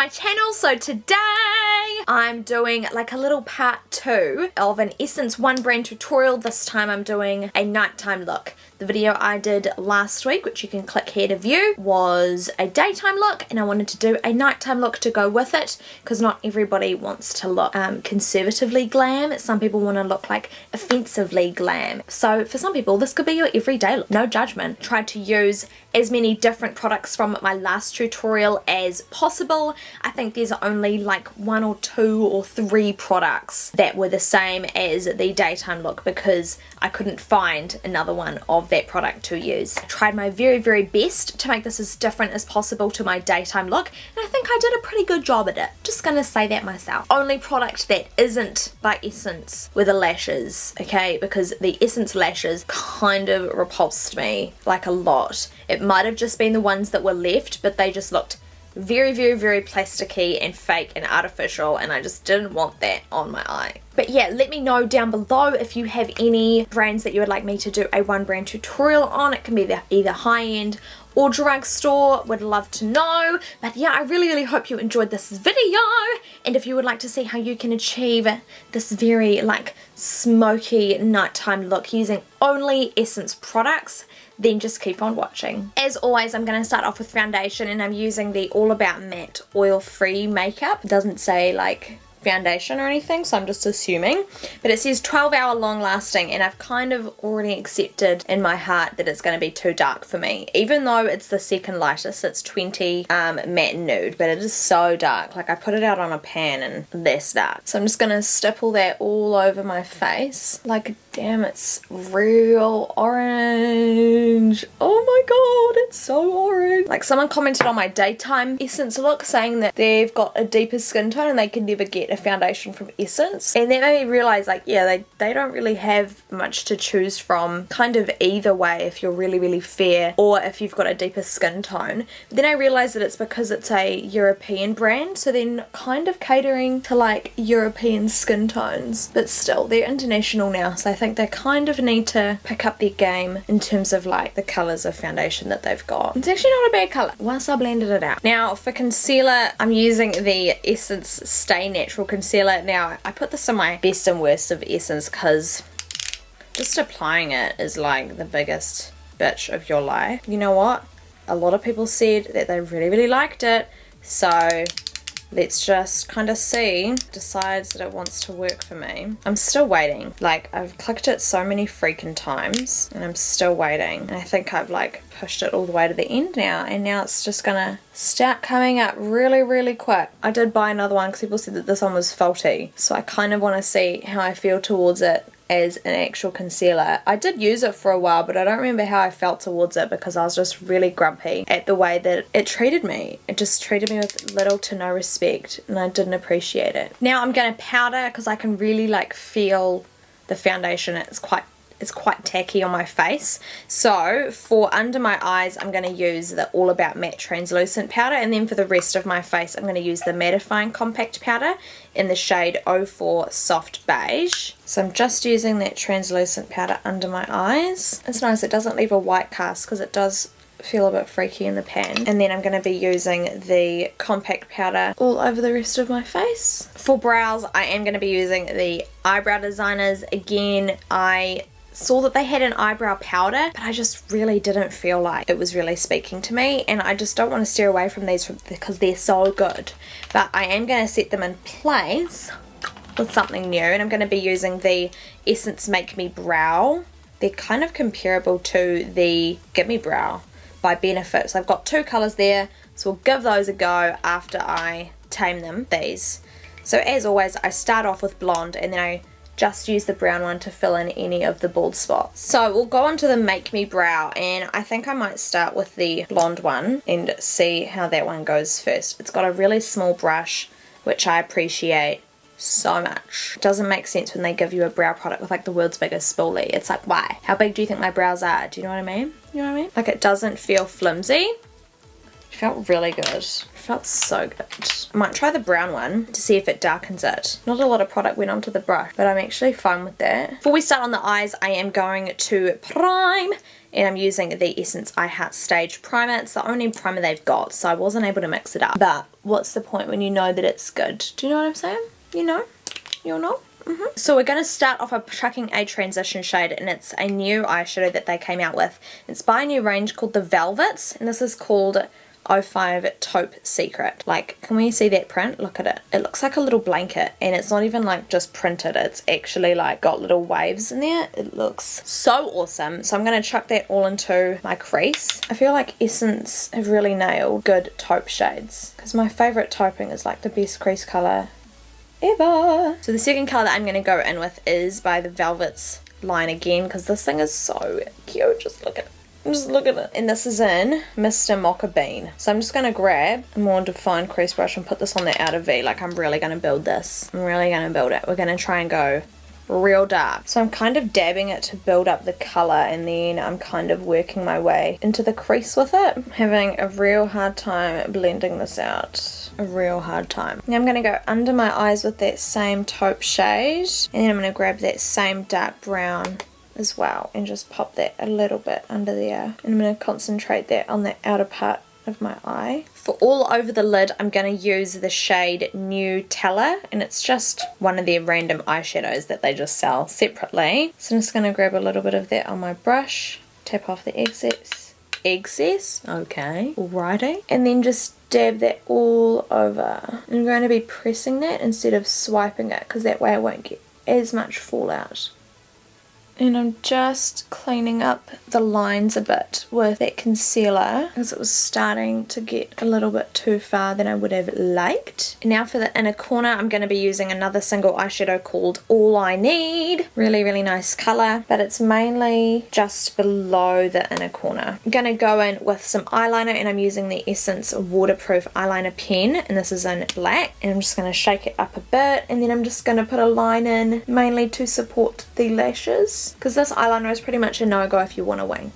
my channel. So today I'm doing like a little part 2 of an Essence One Brand tutorial. This time I'm doing a nighttime look. The video I did last week, which you can click here to view, was a daytime look, and I wanted to do a nighttime look to go with it because not everybody wants to look conservatively glam. Some people want to look like offensively glam. So for some people this could be your everyday look. No judgment. Tried to use as many different products from my last tutorial as possible. I think there's only like 1 or 2 or 3 products that were the same as the daytime look because I couldn't find another one of that product to use. I tried my very best to make this as different as possible to my daytime look, and I think I did a pretty good job at it. Just gonna say that myself. Only product that isn't by Essence were the lashes, okay, because the Essence lashes kind of repulsed me like a lot. It might have just been the ones that were left, but they just looked very plasticky and fake and artificial, and I just didn't want that on my eye. But yeah, let me know down below if you have any brands that you would like me to do a one brand tutorial on. It can be either high-end or drugstore, would love to know. But yeah, I really hope you enjoyed this video, and if you would like to see how you can achieve this very like smoky nighttime look using only Essence products, then just keep on watching. As always, I'm going to start off with foundation, and I'm using the All About Matte oil-free makeup. It doesn't say like foundation or anything, so I'm just assuming, but it says 12-hour long lasting, and I've kind of already accepted in my heart that it's going to be too dark for me, even though it's the second lightest. It's 20 matte nude, but it is so dark. Like, I put it out on a pan and that's dark, so I'm just going to stipple that all over my face. Like, damn, it's real orange. Oh my god, it's so orange. Like, someone commented on my daytime Essence look saying that they've got a deeper skin tone and they can never get a foundation from Essence, and that made me realize, like, yeah, they don't really have much to choose from kind of either way if you're really fair or if you've got a deeper skin tone. But then I realized that it's because it's a European brand, so they're kind of catering to like European skin tones, but still they're international now, so I think they kind of need to pick up their game in terms of like the colors of foundation that they've got. It's actually not a bad color once I blended it out. Now for concealer, I'm using the Essence Stay Natural concealer. Now I put this in my best and worst of Essence because just applying it is like the biggest bitch of your life. You know what? A lot of people said that they really liked it, so let's just kind of see. Decides that it wants to work for me. I'm still waiting. Like, I've clicked it so many freaking times and I'm still waiting, and I think I've like pushed it all the way to the end now, and now it's just gonna start coming up really quick. I did buy another one because people said that this one was faulty, so I kind of want to see how I feel towards it as an actual concealer. I did use it for a while, but I don't remember how I felt towards it because I was just really grumpy at the way that it treated me. It just treated me with little to no respect, and I didn't appreciate it. Now I'm going to powder because I can really like feel the foundation. It's quite tacky on my face. So for under my eyes, I'm going to use the All About Matte translucent powder, and then for the rest of my face I'm going to use the mattifying compact powder in the shade 04 Soft Beige. So I'm just using that translucent powder under my eyes. It's nice, it doesn't leave a white cast because it does feel a bit freaky in the pan. And then I'm going to be using the compact powder all over the rest of my face. For brows, I am going to be using the Eyebrow Designers. Again, I saw that they had an eyebrow powder, but I just really didn't feel like it was really speaking to me, and I just don't want to steer away from these because they're so good. But I am going to set them in place with something new, and I'm going to be using the Essence Make Me Brow. They're kind of comparable to the Give Me Brow by Benefit. So I've got 2 colours there, so we'll give those a go after I tame them, these. So as always, I start off with blonde, and then I just use the brown one to fill in any of the bald spots. So we'll go on to the Make Me Brow, and I think I might start with the blonde one and see how that one goes first. It's got a really small brush, which I appreciate so much. It doesn't make sense when they give you a brow product with like the world's biggest spoolie. It's like, why? How big do you think my brows are? Do you know what I mean? You know what I mean? Like, it doesn't feel flimsy. It felt really good. It felt so good. I might try the brown one to see if it darkens it. Not a lot of product went onto the brush, but I'm actually fine with that. Before we start on the eyes, I am going to prime. And I'm using the Essence I Heart Stage Primer. It's the only primer they've got, so I wasn't able to mix it up. But what's the point when you know that it's good? Do you know what I'm saying? You know? You'll know? So we're going to start off by chucking a transition shade, and it's a new eyeshadow that they came out with. It's by a new range called the Velvets, and this is called 05 Taupe Secret. Like, can we see that print? Look at it. It looks like a little blanket, and it's not even like just printed. It's actually like got little waves in there. It looks so awesome. So I'm going to chuck that all into my crease. I feel like Essence have really nailed good taupe shades, because my favourite tauping is like the best crease colour ever. So the second colour that I'm going to go in with is by the Velvets line again, because this thing is so cute. Just look at it. Just look at it. And this is in Mr. Mocca Bean. So I'm just going to grab a more defined crease brush and put this on the outer V. Like, I'm really going to build this. I'm really going to build it. We're going to try and go real dark. So I'm kind of dabbing it to build up the colour, and then I'm kind of working my way into the crease with it. I'm having a real hard time blending this out. A real hard time. Now I'm going to go under my eyes with that same taupe shade, and then I'm going to grab that same dark brown as well and just pop that a little bit under there, and I'm going to concentrate that on the outer part of my eye. For all over the lid, I'm going to use the shade Newtella, and it's just one of their random eyeshadows that they just sell separately. So I'm just going to grab a little bit of that on my brush, tap off the excess, okay, alrighty, and then just dab that all over. I'm going to be pressing that instead of swiping it, because that way I won't get as much fallout. And I'm just cleaning up the lines a bit with that concealer, because it was starting to get a little bit too far than I would have liked. And now for the inner corner, I'm going to be using another single eyeshadow called All I Need. Really, really nice colour, but it's mainly just below the inner corner. I'm going to go in with some eyeliner, and I'm using the Essence Waterproof Eyeliner Pen, and this is in black. And I'm just going to shake it up a bit, and then I'm just going to put a line in, mainly to support the lashes, because this eyeliner is pretty much a no-go if you want a wing.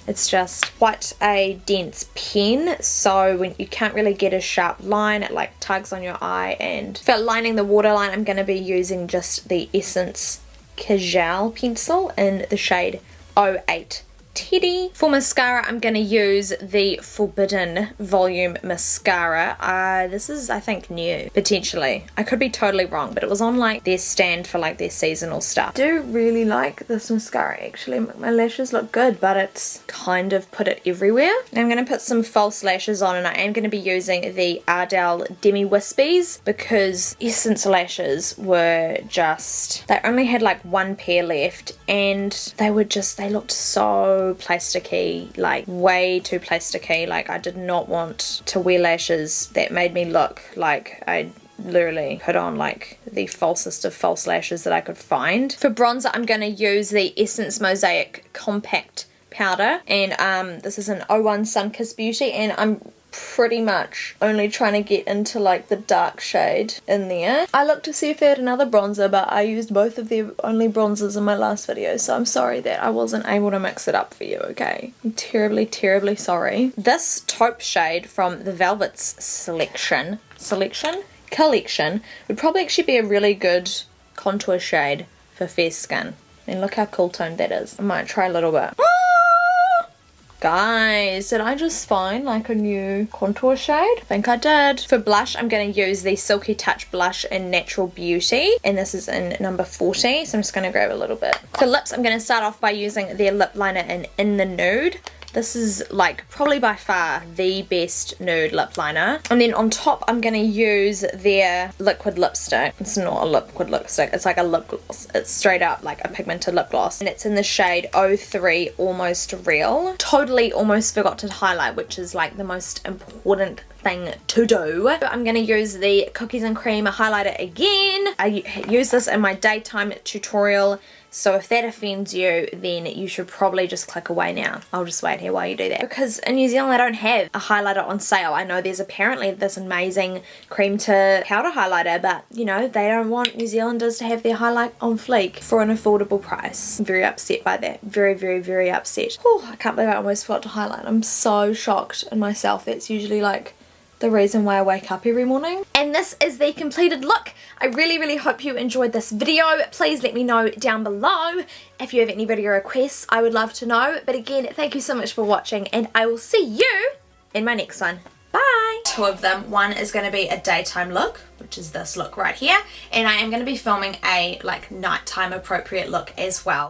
It's just quite a dense pen, so when you can't really get a sharp line, it like tugs on your eye. And for lining the waterline, I'm going to be using just the Essence Kajal pencil in the shade 08 Teddy. For mascara, I'm going to use the Forbidden Volume Mascara. This is, I think, new, potentially. I could be totally wrong, but it was on like their stand for like their seasonal stuff. I do really like this mascara, actually. My lashes look good, but it's kind of put it everywhere. I'm going to put some false lashes on, and I am going to be using the Ardell Demi Wispies, because Essence lashes were just, they only had like one pair left, and they looked so plasticky, like way too plasticky. Like, I did not want to wear lashes that made me look like I literally put on like the falsest of false lashes that I could find. For bronzer, I'm going to use the Essence Mosaic Compact Powder, and this is an 01 Sunkissed Beauty, and I'm pretty much only trying to get into like the dark shade in there. I looked to see if they had another bronzer, but I used both of their only bronzers in my last video, so I'm sorry that I wasn't able to mix it up for you, okay? I'm terribly, terribly sorry. This taupe shade from the Velvets collection would probably actually be a really good contour shade for fair skin. And look how cool toned that is. I might try a little bit. Guys, did I just find like a new contour shade? I think I did. For blush, I'm going to use the Silky Touch blush in Natural Beauty, and this is in number 40, so I'm just going to grab a little bit. For lips, I'm going to start off by using their lip liner in the Nude. This is like probably by far the best nude lip liner. And then on top, I'm going to use their liquid lipstick. It's not a liquid lipstick, it's like a lip gloss. It's straight up like a pigmented lip gloss, and it's in the shade 03 Almost Real. Totally almost forgot to highlight, which is like the most important thing to do. I'm going to use the Cookies and Cream highlighter again. I use this in my daytime tutorial, so if that offends you, then you should probably just click away now. I'll just wait here while you do that. Because in New Zealand, I don't have a highlighter on sale. I know there's apparently this amazing cream to powder highlighter, but you know, they don't want New Zealanders to have their highlight on fleek for an affordable price. I'm very upset by that. Very, very, very upset. Oh, I can't believe I almost forgot to highlight. I'm so shocked in myself. That's usually like the reason why I wake up every morning. And this is the completed look. I really, really hope you enjoyed this video. Please let me know down below if you have any video requests. I would love to know. But again, thank you so much for watching, and I will see you in my next one. Bye! Two of them. One is going to be a daytime look, which is this look right here, and I am going to be filming a like nighttime appropriate look as well.